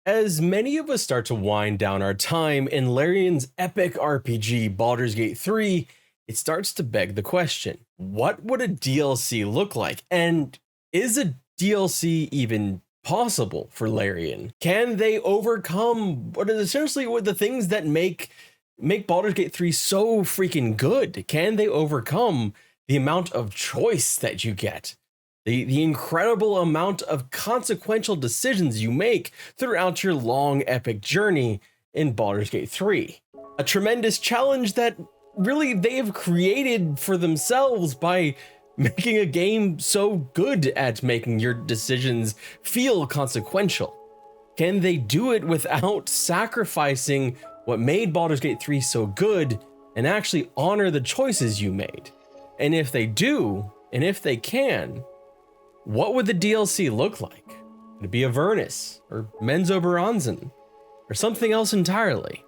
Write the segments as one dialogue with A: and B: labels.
A: As many of us start to wind down our time in Larian's epic RPG Baldur's Gate 3, it starts to beg the question, what would a DLC look like? And is a DLC even possible for Larian? Can they overcome what is essentially what the things that make Baldur's Gate 3 so freaking good? Can they overcome the amount of choice that you get? The incredible amount of consequential decisions you make throughout your long epic journey in Baldur's Gate 3. A tremendous challenge that really they've created for themselves by making a game so good at making your decisions feel consequential. Can they do it without sacrificing what made Baldur's Gate 3 so good and actually honor the choices you made? And if they do, and if they can, what would the DLC look like? Would it be Avernus or Menzoberranzan or something else entirely?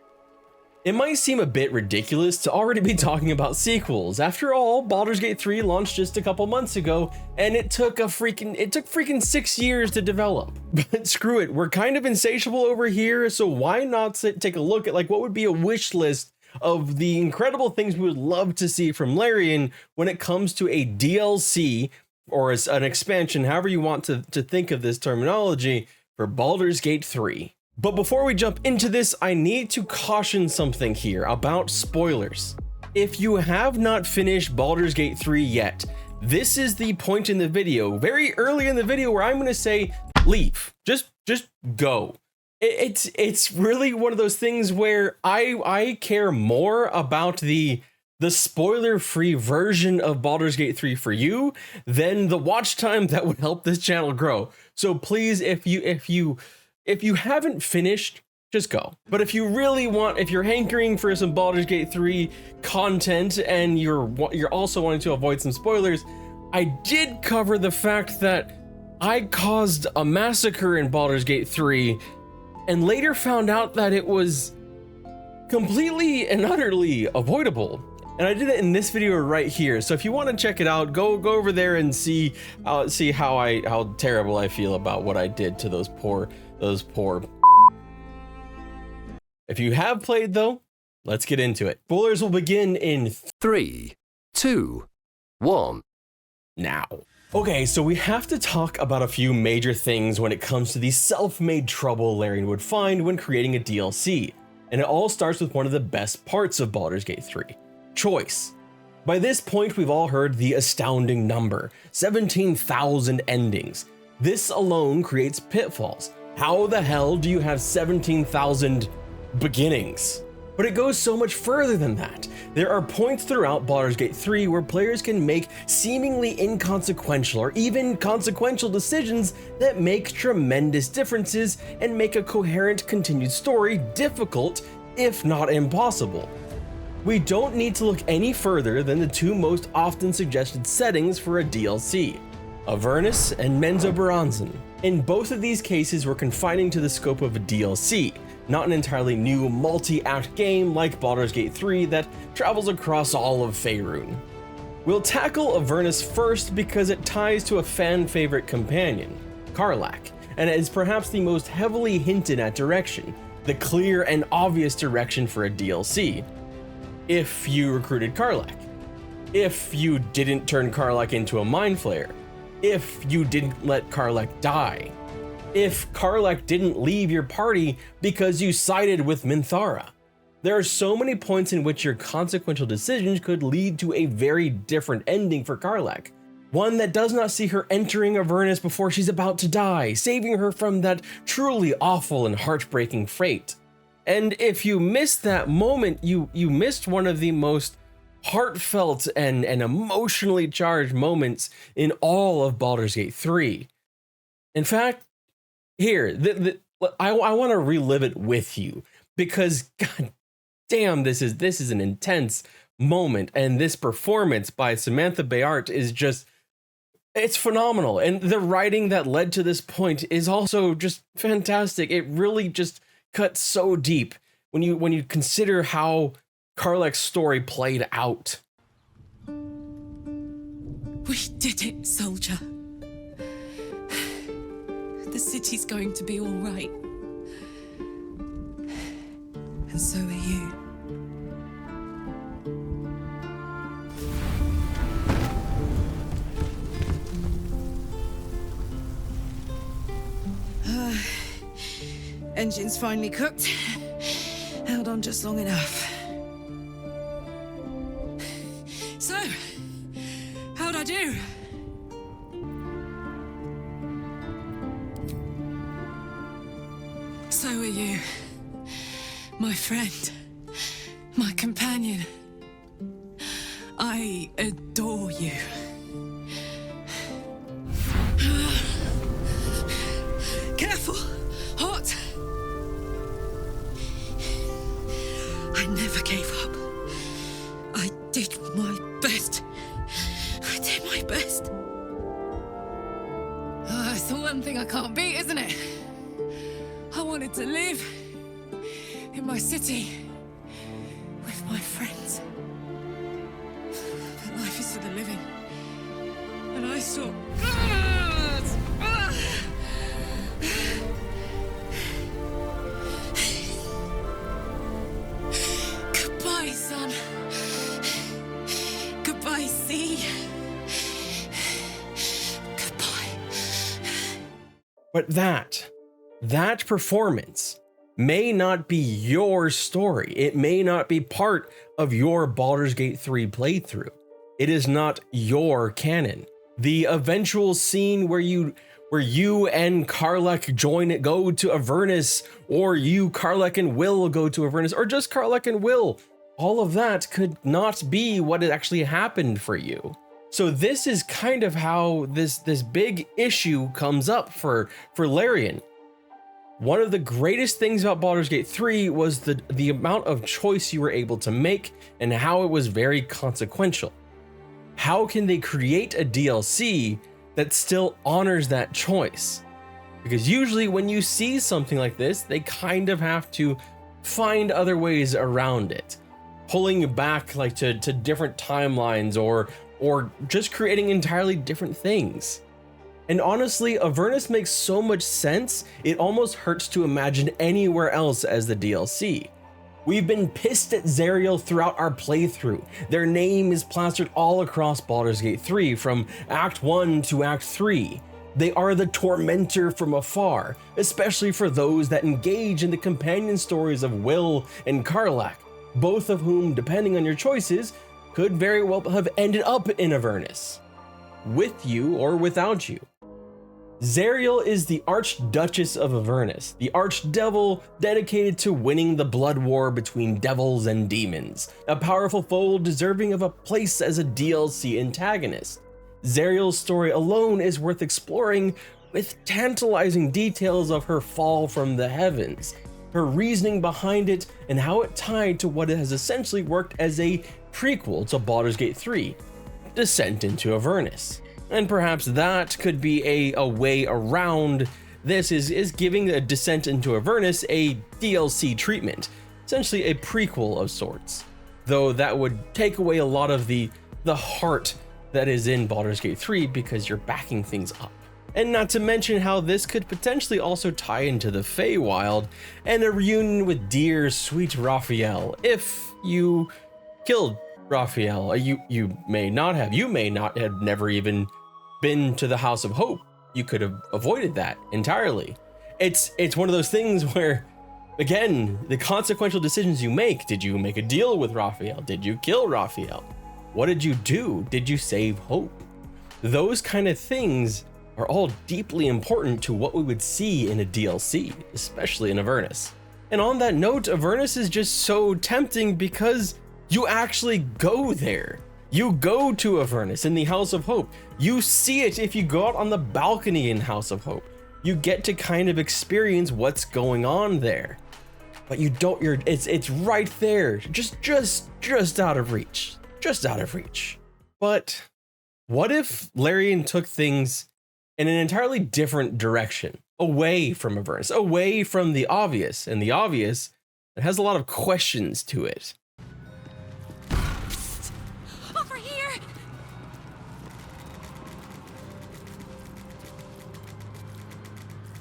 A: It might seem a bit ridiculous to already be talking about sequels. After all, Baldur's Gate 3 launched just a couple months ago, and it took freaking 6 years to develop. But screw it, we're kind of insatiable over here, so why not take a look at like what would be a wish list of the incredible things we would love to see from Larian when it comes to a DLC or as an expansion, however you want to think of this terminology, for Baldur's Gate 3. But before we jump into this, I need to caution something here about spoilers. If you have not finished Baldur's Gate 3 yet, this is the point in the video, very early in the video, where I'm going to say, leave. Just go. It's really one of those things where I care more about the spoiler-free version of Baldur's Gate 3 for you than the watch time that would help this channel grow. So please, if you haven't finished, just go. But if you really want, if you're hankering for some Baldur's Gate 3 content and you're also wanting to avoid some spoilers, I did cover the fact that I caused a massacre in Baldur's Gate 3 and later found out that it was completely and utterly avoidable. And I did it in this video right here. So if you want to check it out, go over there and see how terrible I feel about what I did to those poor. If you have played though, let's get into it. Spoilers will begin in
B: 3, 2, 1.
A: Now. Okay, so we have to talk about a few major things when it comes to the self-made trouble Larian would find when creating a DLC. And it all starts with one of the best parts of Baldur's Gate 3. Choice. By this point, we've all heard the astounding number, 17,000 endings. This alone creates pitfalls. How the hell do you have 17,000 beginnings? But it goes so much further than that. There are points throughout Baldur's Gate 3 where players can make seemingly inconsequential or even consequential decisions that make tremendous differences and make a coherent continued story difficult, if not impossible. We don't need to look any further than the two most often suggested settings for a DLC, Avernus and Menzoberranzan. In both of these cases, we're confining to the scope of a DLC, not an entirely new multi-act game like Baldur's Gate 3 that travels across all of Faerun. We'll tackle Avernus first because it ties to a fan-favorite companion, Karlach, and is perhaps the most heavily hinted at direction, the clear and obvious direction for a DLC. If you recruited Karlach, if you didn't turn Karlach into a mind flayer, if you didn't let Karlach die, if Karlach didn't leave your party because you sided with Minthara. There are so many points in which your consequential decisions could lead to a very different ending for Karlach. One that does not see her entering Avernus before she's about to die, saving her from that truly awful and heartbreaking fate. And if you missed that moment, you missed one of the most heartfelt and emotionally charged moments in all of Baldur's Gate 3. In fact, here, I want to relive it with you because god damn, this is an intense moment, and this performance by Samantha Bayart is just, it's phenomenal. And the writing that led to this point is also just fantastic. It really just cuts so deep when you consider how Karlach's story played out.
C: We did it, soldier. The city's going to be all right. and so are you. Engine's finally cooked. Held on just long enough. So, how'd I do? So are you. My friend. My companion. I adore you. Careful! Hot! I never gave up. I did my best. I did my best. It's the one thing I can't beat, isn't it? I wanted to live in my city with my friends. But life is for the living. And I saw... Goodbye, son. Goodbye, sea. Goodbye.
A: But that performance may not be your story. It may not be part of your Baldur's Gate 3 playthrough. It is not your canon. The eventual scene where you and Karlach go to Avernus, or you, Karlach, and Will go to Avernus, or just Karlach and Will, all of that could not be what had actually happened for you. So this is kind of how this big issue comes up for Larian. One of the greatest things about Baldur's Gate 3 was the amount of choice you were able to make and how it was very consequential. How can they create a DLC that still honors that choice? Because usually when you see something like this, they kind of have to find other ways around it, pulling you back like to different timelines or just creating entirely different things. And honestly, Avernus makes so much sense, it almost hurts to imagine anywhere else as the DLC. We've been pissed at Zariel throughout our playthrough. Their name is plastered all across Baldur's Gate 3 from Act 1 to Act 3. They are the tormentor from afar, especially for those that engage in the companion stories of Will and Karlach, both of whom, depending on your choices, could very well have ended up in Avernus, with you or without you. Zariel is the Archduchess of Avernus, the Archdevil dedicated to winning the blood war between devils and demons, a powerful foe deserving of a place as a DLC antagonist. Zariel's story alone is worth exploring, with tantalizing details of her fall from the heavens, her reasoning behind it, and how it tied to what has essentially worked as a prequel to Baldur's Gate 3, Descent into Avernus. And perhaps that could be a way around this, is giving a Descent into Avernus a DLC treatment, essentially a prequel of sorts. Though that would take away a lot of the heart that is in Baldur's Gate 3 because you're backing things up. And not to mention how this could potentially also tie into the Feywild and a reunion with dear sweet Raphael if you killed Raphael. You may not have never even been to the House of Hope. You could have avoided that entirely. It's one of those things where, again, the consequential decisions you make. Did you make a deal with Raphael? Did you kill Raphael? What did you do? Did you save Hope? Those kind of things are all deeply important to what we would see in a DLC, especially in Avernus. And on that note, Avernus is just so tempting because you actually go there. You go to Avernus in the House of Hope. You see it if you go out on the balcony in House of Hope. You get to kind of experience what's going on there. But you don't, it's right there, just out of reach. Just out of reach. But what if Larian took things in an entirely different direction, away from Avernus, away from the obvious, and the obvious that has a lot of questions to it?
C: Over here!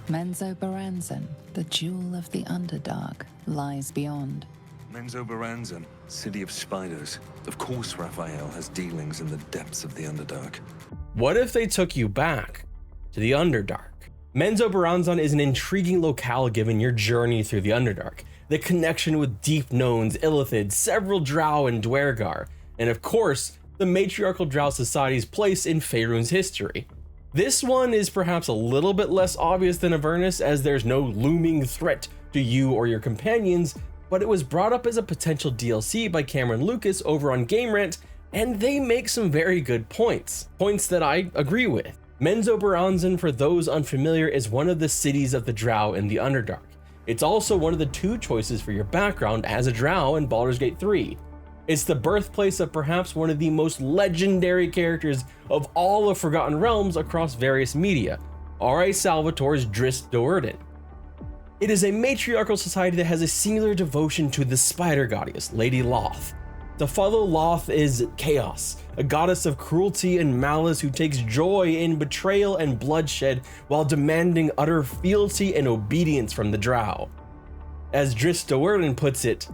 D: Menzoberranzan, the jewel of the Underdark, lies beyond. Menzoberranzan, city of spiders. Of course Raphael has dealings in the depths of the Underdark.
A: What if they took you back to the Underdark? Menzoberranzan is an intriguing locale given your journey through the Underdark, the connection with deep gnomes, illithids, several drow and Dwergar, and of course, the matriarchal drow society's place in Faerun's history. This one is perhaps a little bit less obvious than Avernus, as there's no looming threat to you or your companions, but it was brought up as a potential DLC by Cameron Lucas over on Game Rant, and they make some very good points that I agree with. Menzoberranzan, for those unfamiliar, is one of the cities of the drow in the Underdark. It's also one of the two choices for your background as a drow in Baldur's Gate 3. It's the birthplace of perhaps one of the most legendary characters of all of Forgotten Realms across various media, R.A. Salvatore's Drizzt Do'Urden. It is a matriarchal society that has a singular devotion to the spider goddess, Lady Loth. To follow Loth is chaos, a goddess of cruelty and malice who takes joy in betrayal and bloodshed while demanding utter fealty and obedience from the drow. As Drizzt Do'Urden puts it,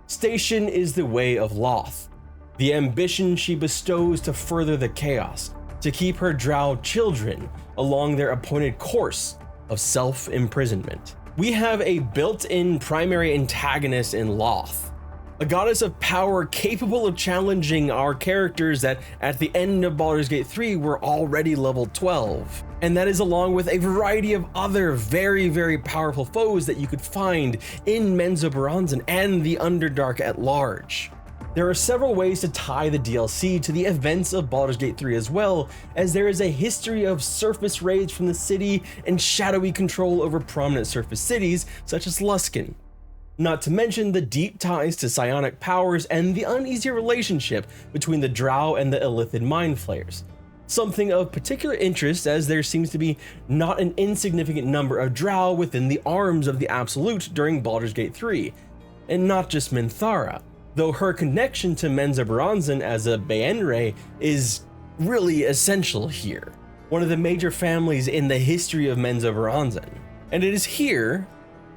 A: station is the way of Loth, the ambition she bestows to further the chaos, to keep her drow children along their appointed course of self-imprisonment. We have a built-in primary antagonist in Loth, a goddess of power capable of challenging our characters that at the end of Baldur's Gate 3 were already level 12. And that is along with a variety of other very, very powerful foes that you could find in Menzoberranzan and the Underdark at large. There are several ways to tie the DLC to the events of Baldur's Gate 3 as well, as there is a history of surface raids from the city and shadowy control over prominent surface cities such as Luskan. Not to mention the deep ties to psionic powers and the uneasy relationship between the drow and the illithid mind flayers. Something of particular interest, as there seems to be not an insignificant number of drow within the arms of the Absolute during Baldur's Gate 3, and not just Minthara, though her connection to Menzoberranzan as a Baenre is really essential here, one of the major families in the history of Menzoberranzan. And it is here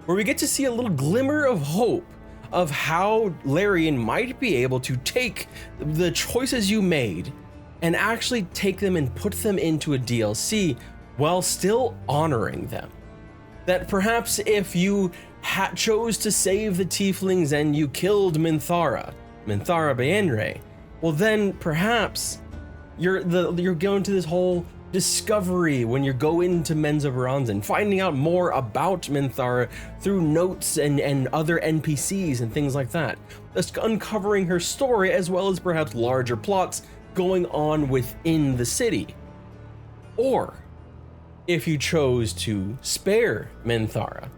A: where we get to see a little glimmer of hope of how Larian might be able to take the choices you made and actually take them and put them into a DLC while still honoring them. That perhaps if you chose to save the tieflings and you killed Minthara Baenre, well then perhaps you're going to this whole discovery when you go into Menzoberranzan, finding out more about Minthara through notes and other NPCs and things like that, just uncovering her story as well as perhaps larger plots going on within the city. Or if you chose to spare Minthara,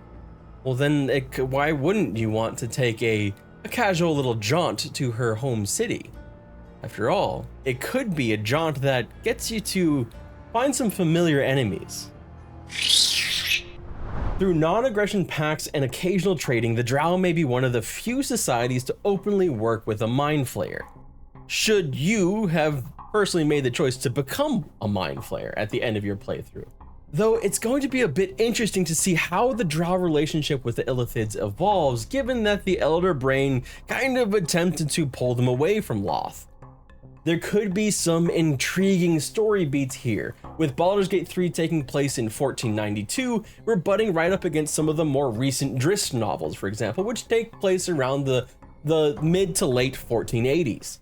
A: well then why wouldn't you want to take a casual little jaunt to her home city? After all, it could be a jaunt that gets you to find some familiar enemies. Through non-aggression pacts and occasional trading, the drow may be one of the few societies to openly work with a mind flayer. Should you have personally made the choice to become a mind flayer at the end of your playthrough. Though it's going to be a bit interesting to see how the drow relationship with the illithids evolves, given that the Elder Brain kind of attempted to pull them away from Loth. There could be some intriguing story beats here, with Baldur's Gate 3 taking place in 1492, we're butting right up against some of the more recent Drizzt novels, for example, which take place around the mid to late 1480s.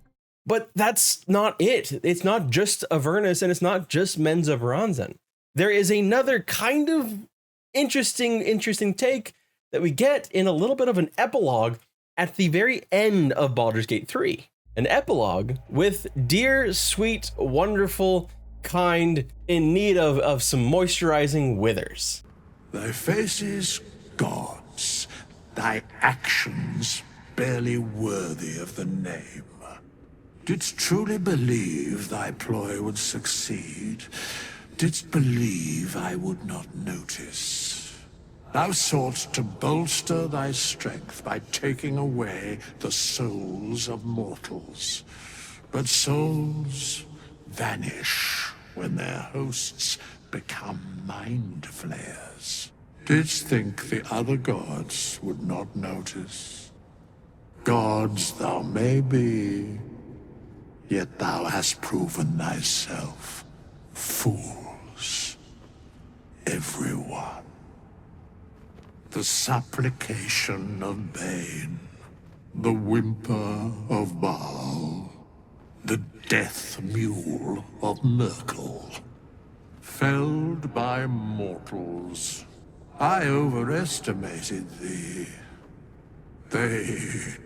A: But that's not it. It's not just Avernus and it's not just Menzoberranzan. There is another kind of interesting take that we get in a little bit of an epilogue at the very end of Baldur's Gate 3. An epilogue with dear, sweet, wonderful, kind, in need of some moisturizing withers.
E: Thy faces gods, thy actions barely worthy of the name. Didst truly believe thy ploy would succeed? Didst believe I would not notice? Thou soughtst to bolster thy strength by taking away the souls of mortals. But souls vanish when their hosts become mind flayers. Didst think the other gods would not notice? Gods thou may be, yet thou hast proven thyself fools, everyone. The supplication of Bane, the whimper of Baal, the death mule of Merkel, felled by mortals. I overestimated thee. They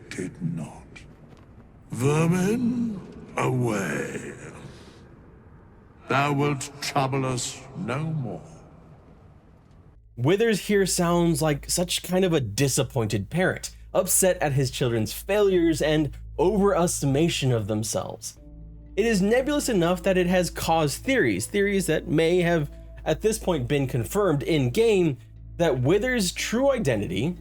E: did not. Vermin, away. Thou wilt trouble us no more.
A: Withers here sounds like such kind of a disappointed parent, upset at his children's failures and overestimation of themselves. It is nebulous enough that it has caused theories that may have at this point been confirmed in-game, that Withers' true identity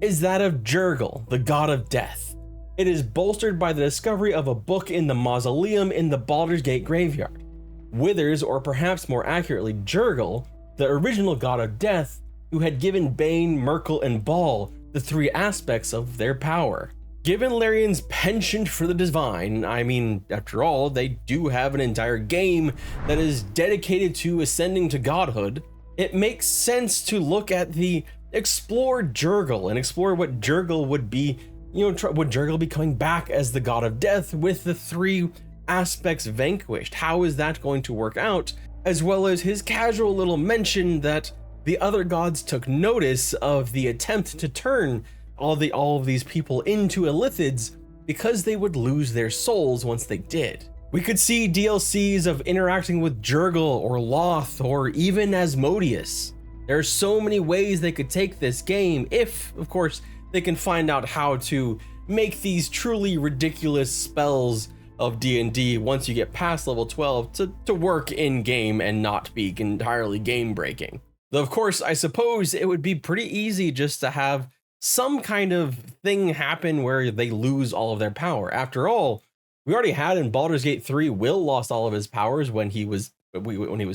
A: is that of Jergal, the god of death. It is bolstered by the discovery of a book in the mausoleum in the Baldur's Gate graveyard. Withers, or perhaps more accurately Jergal, the original god of death, who had given Bane, Merkel, and Baal the three aspects of their power. Given Larian's penchant for the divine, I mean, after all, they do have an entire game that is dedicated to ascending to godhood, it makes sense to look at the explore Jergal and explore what Jergal would be, would Jergal be coming back as the god of death with the three aspects vanquished? How is that going to work out? As well as his casual little mention that the other gods took notice of the attempt to turn all of these people into Illithids because they would lose their souls once they did. We could see DLCs of interacting with Jergal or Loth or even Asmodeus. There are so many ways they could take this game if, of course, they can find out how to make these truly ridiculous spells of D&D once you get past level 12 to work in game and not be entirely game breaking. Though of course, I suppose it would be pretty easy just to have some kind of thing happen where they lose all of their power. After all, we already had in Baldur's Gate 3, Will lost all of his powers when he was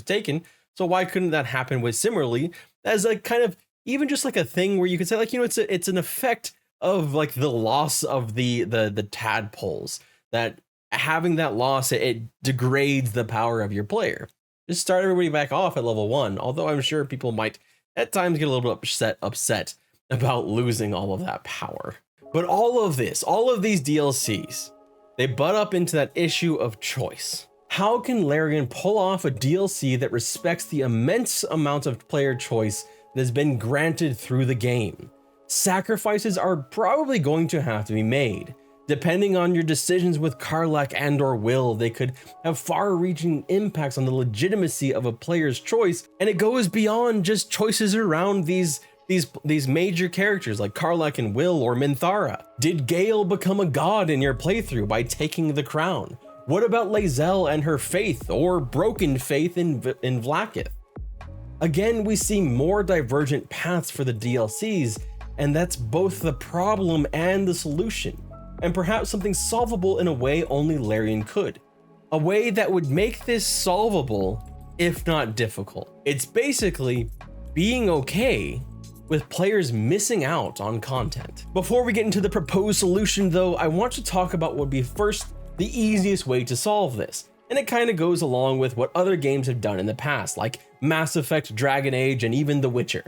A: taken. So why couldn't that happen with similarly as a kind of even just like a thing where you could say like, it's an effect of like the loss of the tadpoles, that having that loss, it degrades the power of your player. Just start everybody back off at level 1. Although I'm sure people might at times get a little bit upset about losing all of that power. But all of these DLCs, they butt up into that issue of choice. How can Larian pull off a DLC that respects the immense amount of player choice that has been granted through the game? Sacrifices are probably going to have to be made. Depending on your decisions with Karlach and or Will, they could have far-reaching impacts on the legitimacy of a player's choice, and it goes beyond just choices around these major characters like Karlach and Will or Minthara. Did Gale become a god in your playthrough by taking the crown? What about Lae'zel and her faith or broken faith in Vlaakith? Again, we see more divergent paths for the DLCs, and that's both the problem and the solution, and perhaps something solvable in a way only Larian could. A way that would make this solvable, if not difficult. It's basically being okay with players missing out on content. Before we get into the proposed solution though, I want to talk about what would be first the easiest way to solve this. And it kind of goes along with what other games have done in the past, like Mass Effect, Dragon Age, and even The Witcher.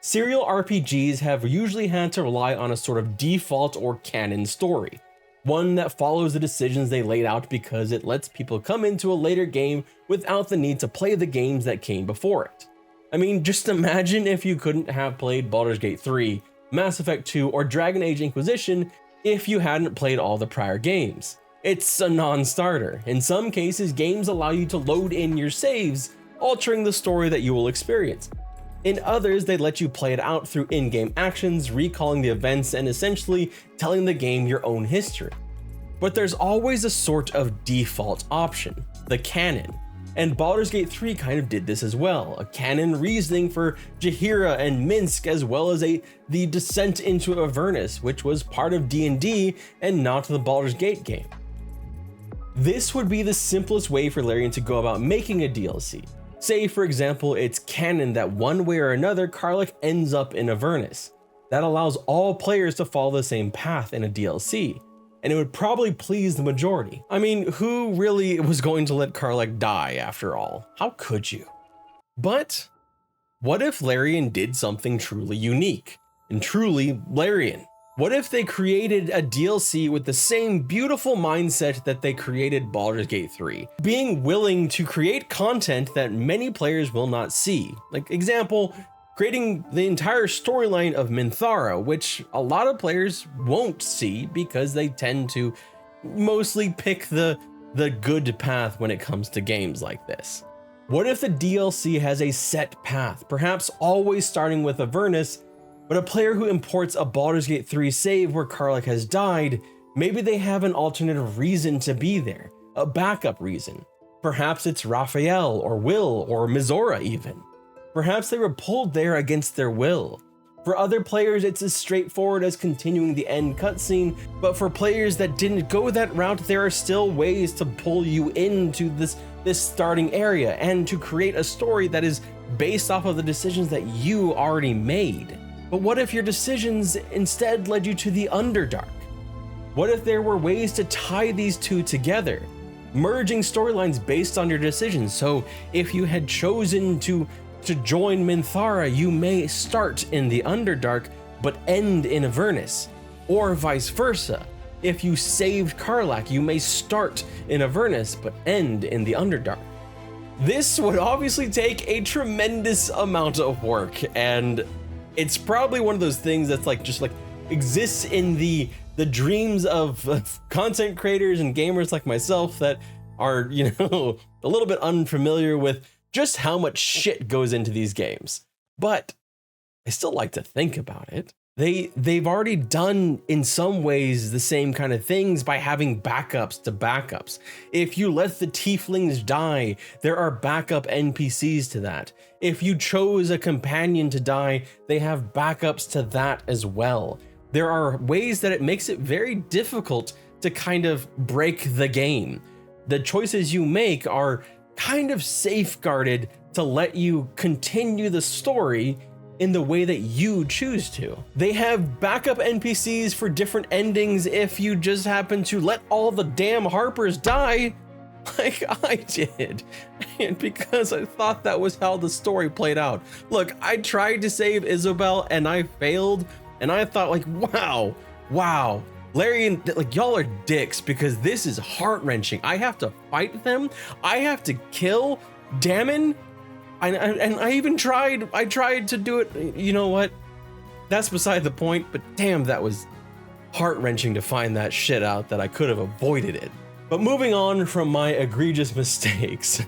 A: Serial RPGs have usually had to rely on a sort of default or canon story, one that follows the decisions they laid out because it lets people come into a later game without the need to play the games that came before it. I mean, just imagine if you couldn't have played Baldur's Gate 3, Mass Effect 2, or Dragon Age Inquisition if you hadn't played all the prior games. It's a non-starter. In some cases, games allow you to load in your saves, altering the story that you will experience. In others, they let you play it out through in-game actions, recalling the events, and essentially telling the game your own history. But there's always a sort of default option, the canon. And Baldur's Gate 3 kind of did this as well, a canon reasoning for Jaheira and Minsk, as well as the descent into Avernus, which was part of D&D and not the Baldur's Gate game. This would be the simplest way for Larian to go about making a DLC. Say, for example, it's canon that one way or another Karlach ends up in Avernus. That allows all players to follow the same path in a DLC, and it would probably please the majority. I mean, who really was going to let Karlach die after all? How could you? But what if Larian did something truly unique and truly Larian? What if they created a DLC with the same beautiful mindset that they created Baldur's Gate 3, being willing to create content that many players will not see? Like, example, creating the entire storyline of Minthara, which a lot of players won't see because they tend to mostly pick the good path when it comes to games like this. What if the DLC has a set path, perhaps always starting with Avernus, but a player who imports a Baldur's Gate 3 save where Karlach has died, maybe they have an alternative reason to be there, a backup reason. Perhaps it's Raphael or Will or Mizora even. Perhaps they were pulled there against their will. For other players, it's as straightforward as continuing the end cutscene, but for players that didn't go that route, there are still ways to pull you into this starting area and to create a story that is based off of the decisions that you already made. But what if your decisions instead led you to the Underdark? What if there were ways to tie these two together, merging storylines based on your decisions? So if you had chosen to join Minthara, you may start in the Underdark but end in Avernus, or vice versa. If you saved Karlach, you may start in Avernus but end in the Underdark. This would obviously take a tremendous amount of work, and it's probably one of those things that's just exists in the dreams of content creators and gamers like myself that are, a little bit unfamiliar with just how much shit goes into these games. But I still like to think about it. They've already done in some ways the same kind of things by having backups to backups. If you let the tieflings die, there are backup NPCs to that. If you chose a companion to die, they have backups to that as well. There are ways that it makes it very difficult to kind of break the game. The choices you make are kind of safeguarded to let you continue the story in the way that you choose to. They have backup NPCs for different endings if you just happen to let all the damn Harpers die, like I did, and because I thought that was how the story played out. Look, I tried to save Isabel and I failed, and I thought wow, Larian, y'all are dicks because this is heart-wrenching. I have to fight them. I have to kill Dammon. And I even tried to do it. You know what? That's beside the point, but damn, that was heart-wrenching to find that shit out that I could have avoided it. But moving on from my egregious mistakes.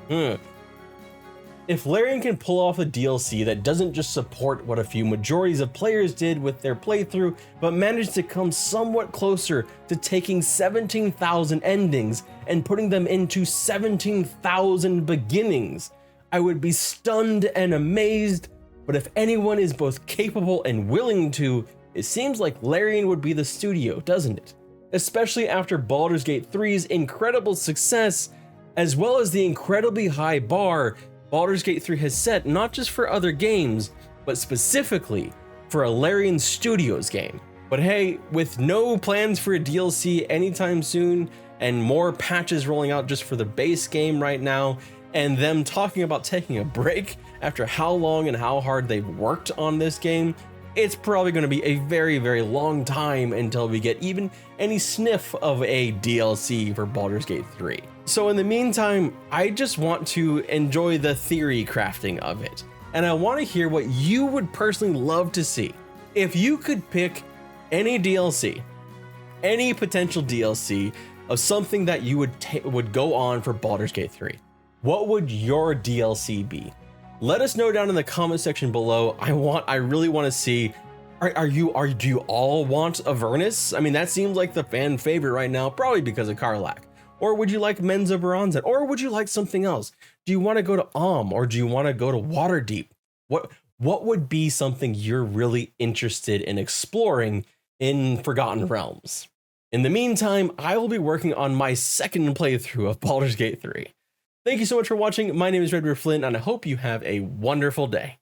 A: If Larian can pull off a DLC that doesn't just support what a few majorities of players did with their playthrough, but managed to come somewhat closer to taking 17,000 endings and putting them into 17,000 beginnings, I would be stunned and amazed. But if anyone is both capable and willing to, it seems like Larian would be the studio, doesn't it? Especially after Baldur's Gate 3's incredible success, as well as the incredibly high bar Baldur's Gate 3 has set not just for other games, but specifically for a Larian Studios game. But hey, with no plans for a DLC anytime soon, and more patches rolling out just for the base game right now, and them talking about taking a break after how long and how hard they've worked on this game, it's probably going to be a very, very long time until we get even any sniff of a DLC for Baldur's Gate 3. So in the meantime, I just want to enjoy the theory crafting of it. And I want to hear what you would personally love to see. If you could pick any DLC, any potential DLC of something that you would go on for Baldur's Gate 3, what would your DLC be? Let us know down in the comment section below. I really want to see, do you all want Avernus? I mean, that seems like the fan favorite right now, probably because of Karlach. Or would you like Menzoberranzan? Or would you like something else? Do you want to go to or do you want to go to Waterdeep? What would be something you're really interested in exploring in Forgotten Realms? In the meantime, I will be working on my second playthrough of Baldur's Gate 3. Thank you so much for watching. My name is Redbeard Flynn, and I hope you have a wonderful day.